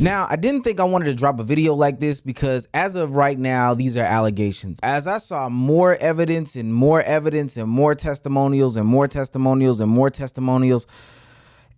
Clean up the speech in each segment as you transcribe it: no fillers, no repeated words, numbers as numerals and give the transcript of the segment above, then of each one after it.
Now, I didn't think I wanted to drop a video like this because as of right now, these are allegations. As I saw more evidence and more evidence and more testimonials and more testimonials and more testimonials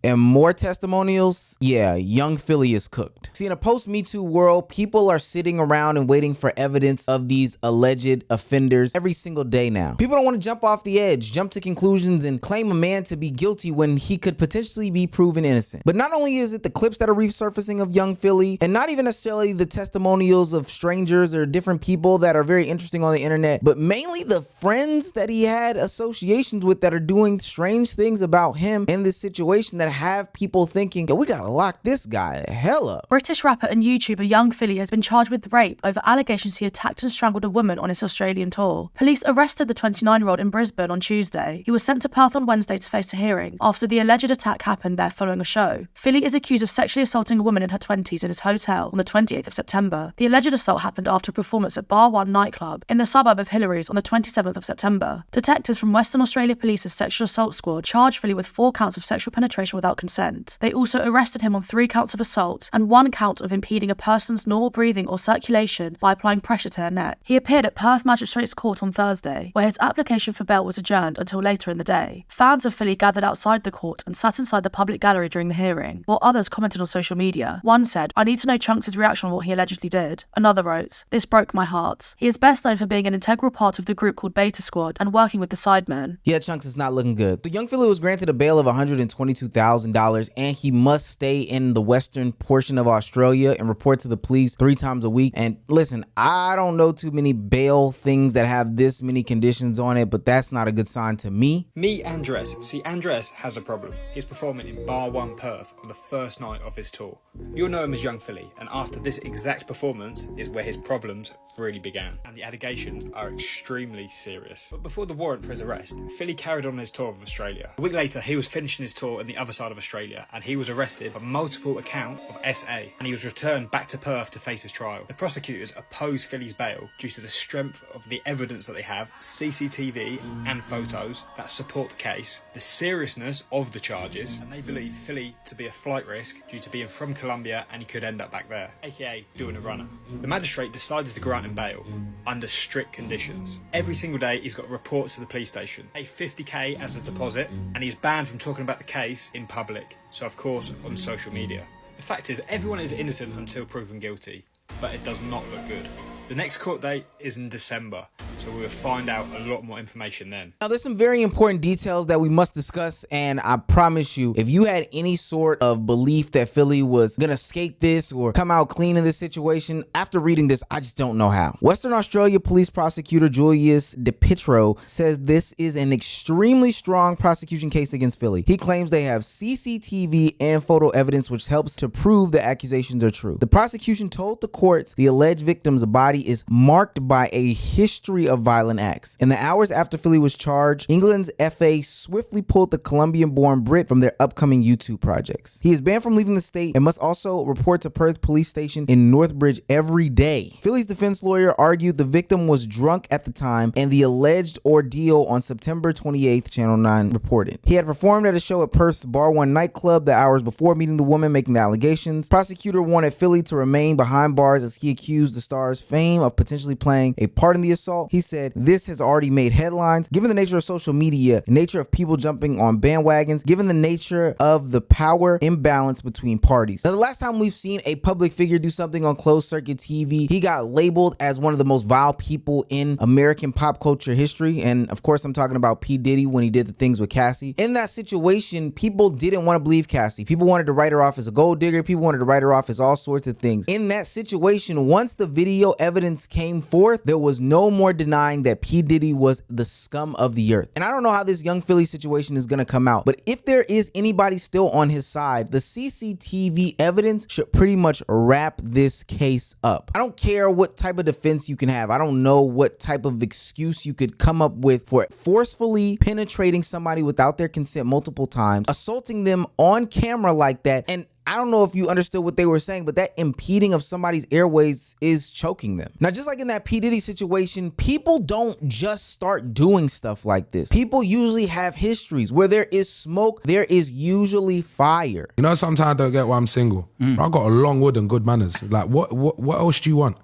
and more testimonials, yeah, young Philly is cooked. See, in a post-Me Too world, people are sitting around and waiting for evidence of these alleged offenders every single day now. People don't want to jump off the edge, jump to conclusions, and claim a man to be guilty when he could potentially be proven innocent. But not only is it the clips that are resurfacing of young Philly, and not even necessarily the testimonials of strangers or different people that are very interesting on the internet, but mainly the friends that he had associations with that are doing strange things about him in this situation that have people thinking, yo, we gotta lock this guy the hell up. British rapper and YouTuber Young Philly has been charged with rape over allegations he attacked and strangled a woman on his Australian tour. Police arrested the 29-year-old in Brisbane on Tuesday. He was sent to Perth on Wednesday to face a hearing after the alleged attack happened there following a show. Philly is accused of sexually assaulting a woman in her 20s in his hotel on the 28th of September. The alleged assault happened after a performance at Bar 1 nightclub in the suburb of Hillary's on the 27th of September. Detectives from Western Australia Police's Sexual Assault Squad charged Philly with 4 counts of sexual penetration without consent. They also arrested him on 3 counts of assault and 1 count of impeding a person's normal breathing or circulation by applying pressure to her neck. He appeared at Perth Magistrates Court on Thursday, where his application for bail was adjourned until later in the day. Fans of Philly gathered outside the court and sat inside the public gallery during the hearing, while others commented on social media. One said, "I need to know Chunks' reaction on what he allegedly did." Another wrote, "This broke my heart." He is best known for being an integral part of the group called Beta Squad and working with the Sidemen. Yeah, Chunks is not looking good. So young Philly was granted a bail of $122,000 and he must stay in the western portion of Australia and report to the police 3 times a week. And listen, I don't know too many bail things that have this many conditions on it, but that's not a good sign to me. Meet Andres. See, Andres has a problem. He's performing in Bar 1 Perth on the first night of his tour. You'll know him as Young Philly, and after this exact performance is where his problems really began, and the allegations are extremely serious. But before the warrant for his arrest, Philly carried on his tour of Australia. A week later, he was finishing his tour on the other side of Australia, and he was arrested on multiple accounts of SA, and he was returned back to Perth to face his trial. The prosecutors opposed Philly's bail due to the strength of the evidence that they have, CCTV and photos that support the case, the seriousness of the charges, and they believe Philly to be a flight risk due to being from Colombia and he could end up back there, aka doing a runner. The magistrate decided to grant him bail under strict conditions. Every single day he's got to report to the police station, pay $50,000 as a deposit, and he's banned from talking about the case in public, so of course on social media. The fact is, everyone is innocent until proven guilty, but it does not look good. The next court date is in December, so we will find out a lot more information then. Now, there's some very important details that we must discuss, and I promise you, if you had any sort of belief that Philly was gonna escape this or come out clean in this situation, after reading this, I just don't know how. Western Australia Police Prosecutor Julius DePietro says this is an extremely strong prosecution case against Philly. He claims they have CCTV and photo evidence which helps to prove the accusations are true. The prosecution told the courts the alleged victim's body is marked by a history of violent acts. In the hours after Philly was charged, England's FA swiftly pulled the Colombian-born Brit from their upcoming YouTube projects. He is banned from leaving the state and must also report to Perth Police Station in Northbridge every day. Philly's defense lawyer argued the victim was drunk at the time and the alleged ordeal on September 28th, Channel 9 reported. He had performed at a show at Perth's Bar 1 nightclub the hours before meeting the woman making the allegations. Prosecutor wanted Philly to remain behind bars as he accused the star's fame of potentially playing a part in the assault. He said, "This has already made headlines. Given the nature of social media, the nature of people jumping on bandwagons, given the nature of the power imbalance between parties." Now, the last time we've seen a public figure do something on closed circuit TV, he got labeled as one of the most vile people in American pop culture history. And of course, I'm talking about P. Diddy when he did the things with Cassie. In that situation, people didn't want to believe Cassie. People wanted to write her off as a gold digger. People wanted to write her off as all sorts of things. In that situation, once the video evidence came forth, there was no more denying that P. Diddy was the scum of the earth. And I don't know how this Young Philly situation is going to come out, but if there is anybody still on his side, the CCTV evidence should pretty much wrap this case up. I don't care what type of defense you can have. I don't know what type of excuse you could come up with for forcefully penetrating somebody without their consent multiple times, assaulting them on camera like that, and I don't know if you understood what they were saying, but that impeding of somebody's airways is choking them. Now, just like in that P. Diddy situation, people don't just start doing stuff like this. People usually have histories. Where there is smoke, there is usually fire. You know, sometimes I don't get why I'm single. I got a long wood and good manners. Like, what else do you want?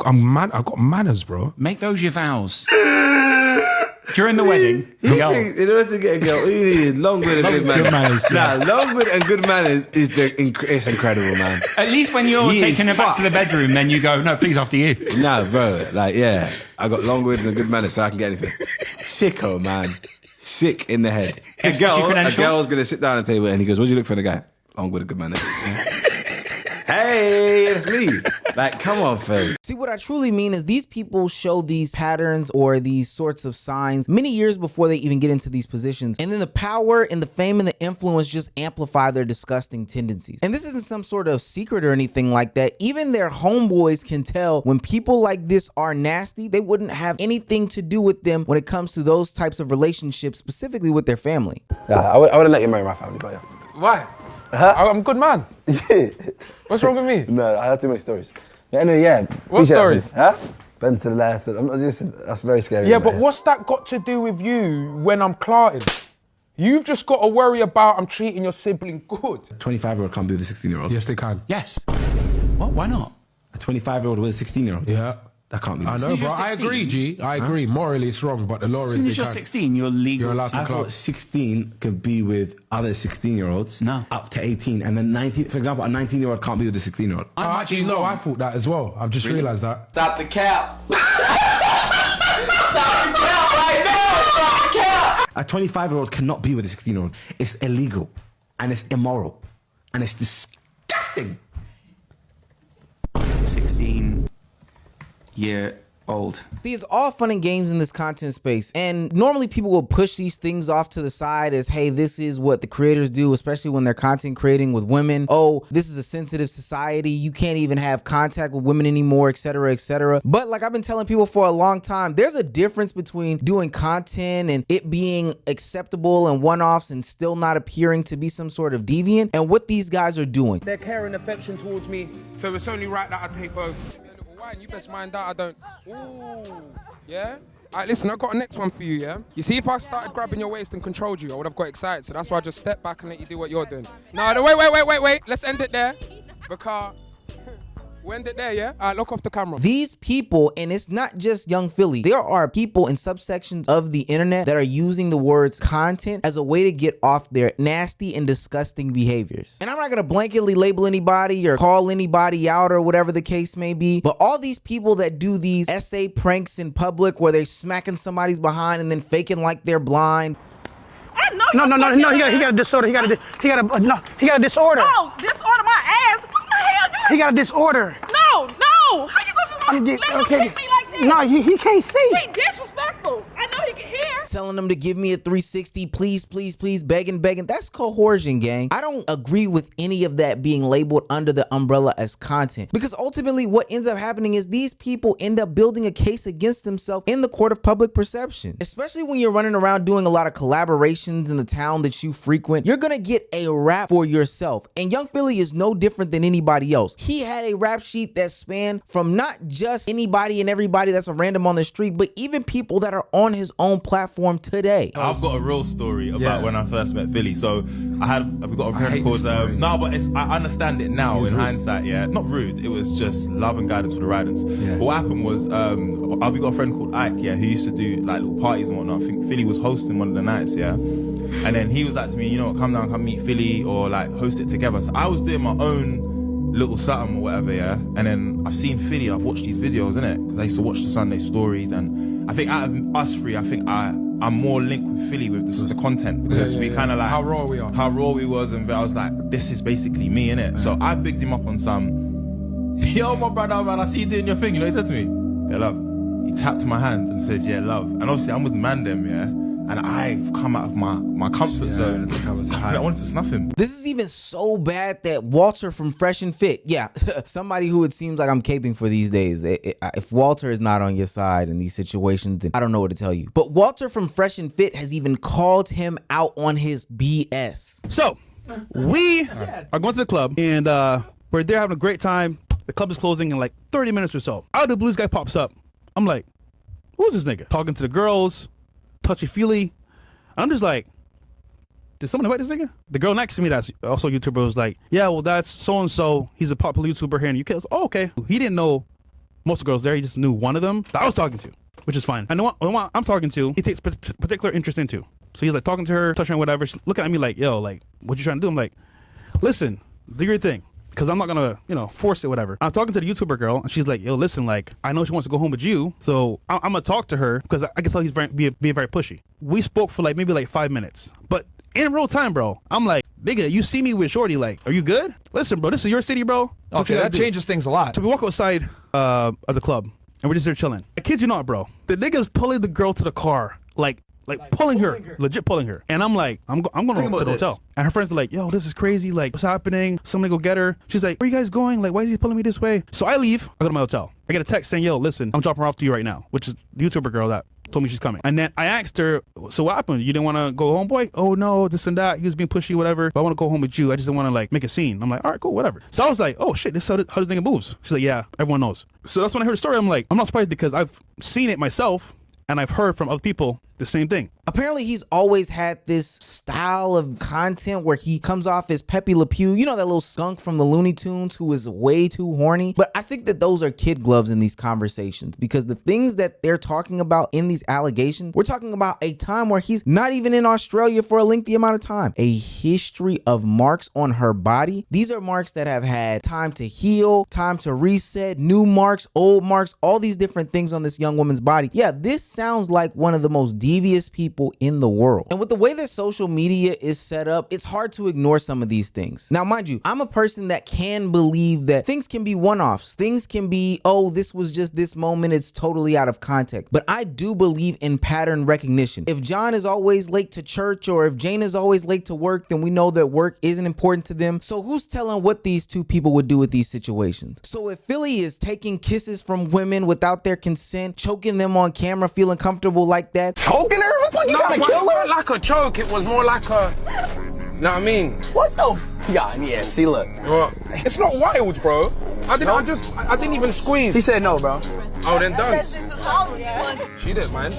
I've got manners, bro. Make those your vows. During the wedding, In order to get a girl, all you need is long wood and good manners. Nah, long wood and good manners it's incredible, man. At least when you're taking her back to the bedroom, then you go, no, please, after you. Nah, bro, like, yeah, I got long wood and good manners, so I can get anything. Sicko, man. Sick in the head. A girl's gonna sit down at the table and he goes, what do you look for in a guy? Long wood and good manners. Hey, it's me. Like, come on, fellas. See, what I truly mean is these people show these patterns or these sorts of signs many years before they even get into these positions. And then the power and the fame and the influence just amplify their disgusting tendencies. And this isn't some sort of secret or anything like that. Even their homeboys can tell when people like this are nasty, they wouldn't have anything to do with them when it comes to those types of relationships, specifically with their family. Yeah, I wouldn't let you marry my family, but yeah. Why? I'm a good man. What's wrong with me? No, I had too many stories. Yeah, anyway, yeah. What stories? Huh? Bend to the left. I'm not just, that's very scary. Yeah, but what's that got to do with you when I'm clarting? You've just got to worry about I'm treating your sibling good. 25-year-old can't be with a 16-year-old. Yes, they can. Yes. What? Why not? A 25-year-old with a 16-year-old? Yeah. That can't be. I know, bro. I agree, G. I agree. Morally, it's wrong, but the law is. As soon as you're 16, you're legal. You're allowed to I thought 16 could be with other 16-year-olds. No. Up to 18. And then 19, for example, a 19-year-old can't be with a 16-year-old. Actually, no, I thought that as well. I've just realised that. Stop the cap. Stop the cap right now. Stop the cap. A 25-year-old cannot be with a 16-year-old. It's illegal. And it's immoral. And it's disgusting. 16-year-old. See, it's all fun and games in this content space, and normally people will push these things off to the side as, hey, this is what the creators do, especially when they're content creating with women. Oh, this is a sensitive society, you can't even have contact with women anymore, etc., etc. But like I've been telling people for a long time, there's a difference between doing content and it being acceptable and one-offs and still not appearing to be some sort of deviant, and what these guys are doing. Their care and affection towards me, so it's only right that I take both. You best mind that I don't. Ooh, yeah? Alright, listen, I got a next one for you, yeah? You see, if I started grabbing your waist and controlled you, I would have got excited. So that's why I just stepped back and let you do what you're doing. No, wait. Let's end it there. Because we end it there, yeah? Alright, look off the camera. These people, and it's not just Young Philly, there are people in subsections of the internet that are using the words content as a way to get off their nasty and disgusting behaviors. And I'm not gonna blanketly label anybody or call anybody out or whatever the case may be, but all these people that do these essay pranks in public where they're smacking somebody's behind and then faking like they're blind. No, he got a disorder. He got a disorder. Oh, disorder my ass. What the hell? He got a disorder. No. How you gonna let him hit me like that? No, he can't see. He disrespectful. I know he can hear. Telling them to give me a 360, please, begging. That's coercion, gang. I don't agree with any of that being labeled under the umbrella as content, because ultimately what ends up happening is these people end up building a case against themselves in the court of public perception. Especially when you're running around doing a lot of collaborations in the town that you frequent, you're gonna get a rap for yourself. And Young Philly is no different than anybody else. He had a rap sheet that spanned from not just anybody and everybody that's a random on the street, but even people that are on his own platform today. I've got a real story about when I first met Philly. So we got a friend called no, but I understand it now in hindsight. Yeah, not rude. It was just love and guidance for the riders. Yeah. But what happened was we got a friend called Ike. Yeah, who used to do like little parties and whatnot. I think Philly was hosting one of the nights. Yeah, and then he was like to me, you know what, come down, come meet Philly or like host it together. So I was doing my own little something or whatever, yeah. And then I've seen Philly, I've watched these videos, innit? Because I used to watch the Sunday stories, and I think out of us three, I think I'm more linked with Philly with the content, because we kind of like how raw we was, and I was like, this is basically me, innit? So I bigged him up on some, yo, my brother, man, I see you doing your thing. You know, he said to me, yeah, love. He tapped my hand and said, yeah, love. And obviously I'm with Mandem, yeah. And I've come out of my comfort zone. I wanted to snuff him. This is even so bad that Walter from Fresh and Fit, yeah, somebody who it seems like I'm caping for these days. If Walter is not on your side in these situations, then I don't know what to tell you. But Walter from Fresh and Fit has even called him out on his BS. So, We are going to the club, and we're there having a great time. The club is closing in like 30 minutes or so. Out of the blue, this guy pops up. I'm like, who's this nigga? Talking to the girls, touchy-feely. I'm just like, did someone invite this nigga? The girl next to me that's also a YouTuber was like, yeah, well, that's so-and-so. He's a popular YouTuber here in the UK. I was, oh, okay. He didn't know most of the girls there. He just knew one of them that I was talking to, which is fine. And the one I'm talking to, he takes particular interest into. So he's like talking to her, touching her, whatever. She's looking at me like, yo, like, what you trying to do? I'm like, listen, do your thing. Because I'm not going to, force it, whatever. I'm talking to the YouTuber girl, and she's like, yo, listen, like, I know she wants to go home with you, so I'm going to talk to her, because I can tell he's being very pushy. We spoke for like maybe like 5 minutes. But in real time, bro, I'm like, nigga, you see me with Shorty, like, are you good? Listen, bro, this is your city, bro. Okay, that changes things a lot. So we walk outside of the club, and we're just there chilling. I kid you not, bro. The nigga's pulling the girl to the car, like pulling her, legit pulling her. And I'm like, I'm going to the hotel. And her friends are like, yo, this is crazy. Like, what's happening? Somebody go get her. She's like, where are you guys going? Like, why is he pulling me this way? So I leave. I go to my hotel. I get a text saying, yo, listen, I'm dropping her off to you right now, which is the YouTuber girl that told me she's coming. And then I asked her, so what happened? You didn't want to go home, boy? Oh, no, this and that. He was being pushy, whatever. But I want to go home with you. I just didn't want to, like, make a scene. I'm like, all right, cool, whatever. So I was like, oh, shit, this is how this nigga moves. She's like, yeah, everyone knows. So that's when I heard the story. I'm like, I'm not surprised because I've seen it myself. And I've heard from other people the same thing. Apparently, he's always had this style of content where he comes off as Pepe Le Pew, that little skunk from the Looney Tunes who is way too horny. But I think that those are kid gloves in these conversations, because the things that they're talking about in these allegations, we're talking about a time where he's not even in Australia for a lengthy amount of time. A history of marks on her body. These are marks that have had time to heal, time to reset, new marks, old marks, all these different things on this young woman's body. Yeah, this sounds like one of the most devious people in the world. And with the way that social media is set up, it's hard to ignore some of these things. Now, mind you, I'm a person that can believe that things can be one-offs. Things can be, oh, this was just this moment. It's totally out of context. But I do believe in pattern recognition. If John is always late to church, or if Jane is always late to work, then we know that work isn't important to them. So who's telling what these two people would do with these situations? So if Philly is taking kisses from women without their consent, choking them on camera, feeling comfortable like that. Choking her? What you trying to kill her? It wasn't like a choke. It was more like a. Know what I mean? What the? Yeah. See, look. What? It's not wild, bro. I didn't even squeeze. He said no, bro. Oh, then done. She did, man.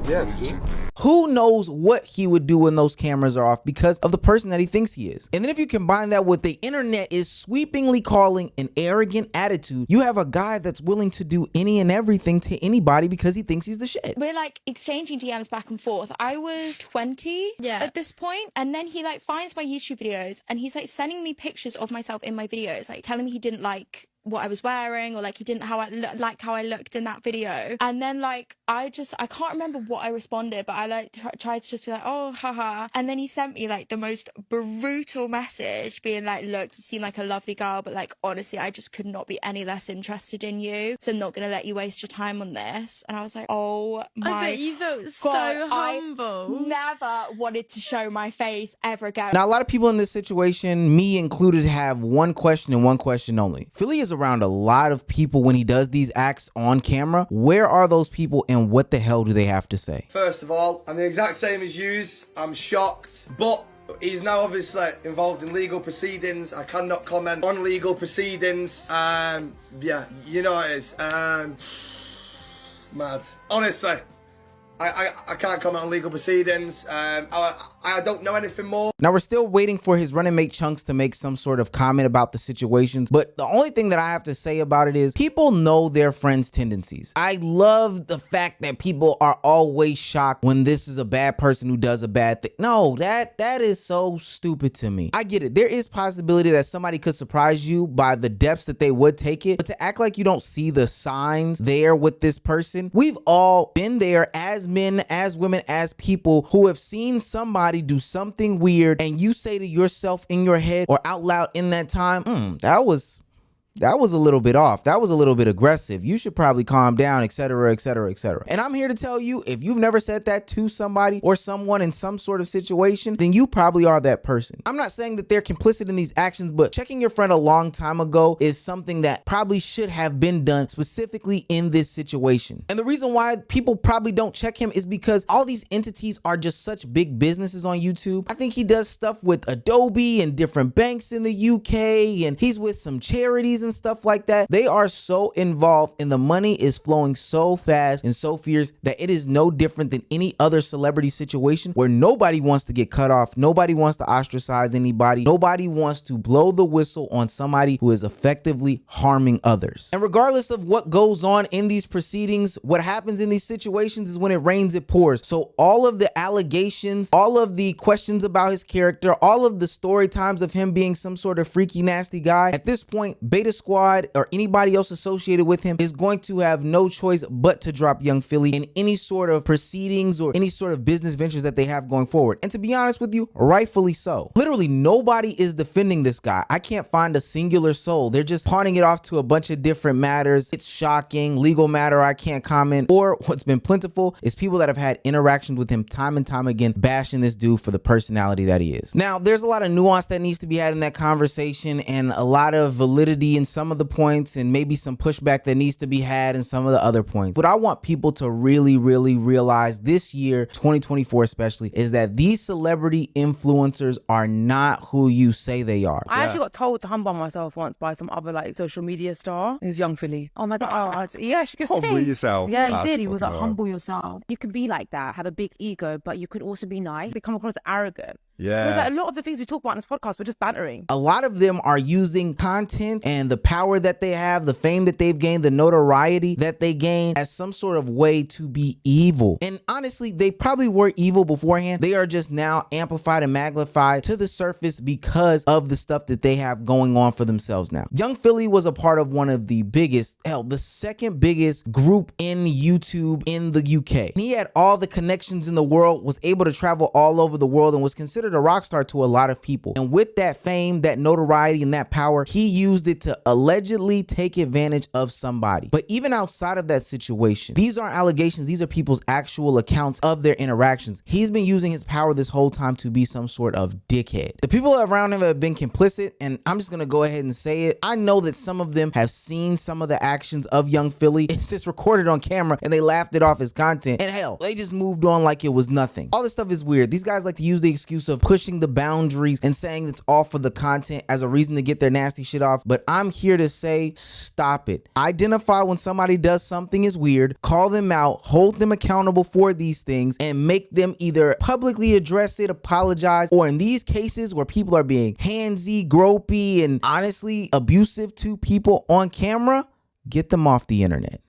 Yes. Who knows what he would do when those cameras are off because of the person that he thinks he is. And then if you combine that with the internet is sweepingly calling an arrogant attitude, you have a guy that's willing to do any and everything to anybody because he thinks he's the shit. We're like exchanging DMs back and forth. I was 20 at this point, and then he like finds my YouTube videos and he's like sending me pictures of myself in my videos, like telling me he didn't like what I was wearing, or like he didn't how I looked in that video. And then like I can't remember what I responded, but I like tried to just be like, oh haha. And then he sent me like the most brutal message being like, look, you seem like a lovely girl, but like honestly I just could not be any less interested in you, so I'm not gonna let you waste your time on this. And I was like, oh my God, I bet you felt so humble. I never wanted to show my face ever again. Now a lot of people in this situation, me included, have one question and one question only. Philly is around a lot of people when he does these acts on camera. Where are those people and what the hell do they have to say? First of all, I'm the exact same as yous. I'm shocked, but he's now obviously involved in legal proceedings. I cannot comment on legal proceedings. Yeah, you know it is. Mad. Honestly. I can't comment on legal proceedings. I don't know anything more. Now we're still waiting for his running mate Chunks to make some sort of comment about the situations, but the only thing that I have to say about it is people know their friends' tendencies. I love the fact that people are always shocked when this is a bad person who does a bad thing. No, that is so stupid to me. I get it. There is possibility that somebody could surprise you by the depths that they would take it, but to act like you don't see the signs there with this person, we've all been there as men, as women, as people who have seen somebody do something weird and you say to yourself in your head or out loud in that time, that was that was a little bit off. That was a little bit aggressive. You should probably calm down, etc., etc., etc. And I'm here to tell you, if you've never said that to somebody or someone in some sort of situation, then you probably are that person. I'm not saying that they're complicit in these actions, but checking your friend a long time ago is something that probably should have been done specifically in this situation. And the reason why people probably don't check him is because all these entities are just such big businesses on YouTube. I think he does stuff with Adobe and different banks in the UK, and he's with some charities and stuff like that. They are so involved and the money is flowing so fast and so fierce that it is no different than any other celebrity situation where nobody wants to get cut off. Nobody wants to ostracize anybody. Nobody wants to blow the whistle on somebody who is effectively harming others. And regardless of what goes on in these proceedings, what happens in these situations is when it rains, it pours. So all of the allegations, all of the questions about his character, all of the story times of him being some sort of freaky, nasty guy, at this point, Beta Squad or anybody else associated with him is going to have no choice but to drop Young Philly in any sort of proceedings or any sort of business ventures that they have going forward. And to be honest with you, rightfully so. Literally nobody is defending this guy. I can't find a singular soul. They're just pawning it off to a bunch of different matters. It's shocking. Legal matter, I can't comment. Or what's been plentiful is people that have had interactions with him time and time again, bashing this dude for the personality that he is. Now, there's a lot of nuance that needs to be had in that conversation and a lot of validity in some of the points and maybe some pushback that needs to be had in some of the other points. What I want people to really realize this year, 2024 especially, is that these celebrity influencers are not who you say they are. I actually got told to humble myself once by some other like social media star. It was Young Philly. Oh my god! Yeah, she could humble sing. yourself. Yeah, he did. He was like, humble yourself. You could be like that, have a big ego, but you could also be nice. They come across arrogant. Yeah. Because like, a lot of the things we talk about in this podcast, we're just bantering. A lot of them are using content and the power that they have, the fame that they've gained, the notoriety that they gain as some sort of way to be evil. And honestly, they probably were evil beforehand. They are just now amplified and magnified to the surface because of the stuff that they have going on for themselves now. Young Philly was a part of one of the biggest, the second biggest group in YouTube in the UK. He had all the connections in the world, was able to travel all over the world, and was considered a rock star to a lot of people. And with that fame, that notoriety, and that power, he used it to allegedly take advantage of somebody. But even outside of that situation, these aren't allegations. These are people's actual accounts of their interactions. He's been using his power this whole time to be some sort of dickhead. The people around him have been complicit, and I'm just gonna go ahead and say it. I know that some of them have seen some of the actions of Young Philly. It's just recorded on camera and they laughed it off as content. And hell, they just moved on like it was nothing. All this stuff is weird. These guys like to use the excuse of pushing the boundaries and saying it's all for the content as a reason to get their nasty shit off. But I'm here to say, stop it. Identify when somebody does something is weird, call them out, hold them accountable for these things, and make them either publicly address it, apologize, or in these cases where people are being handsy, gropey, and honestly abusive to people on camera, get them off the internet.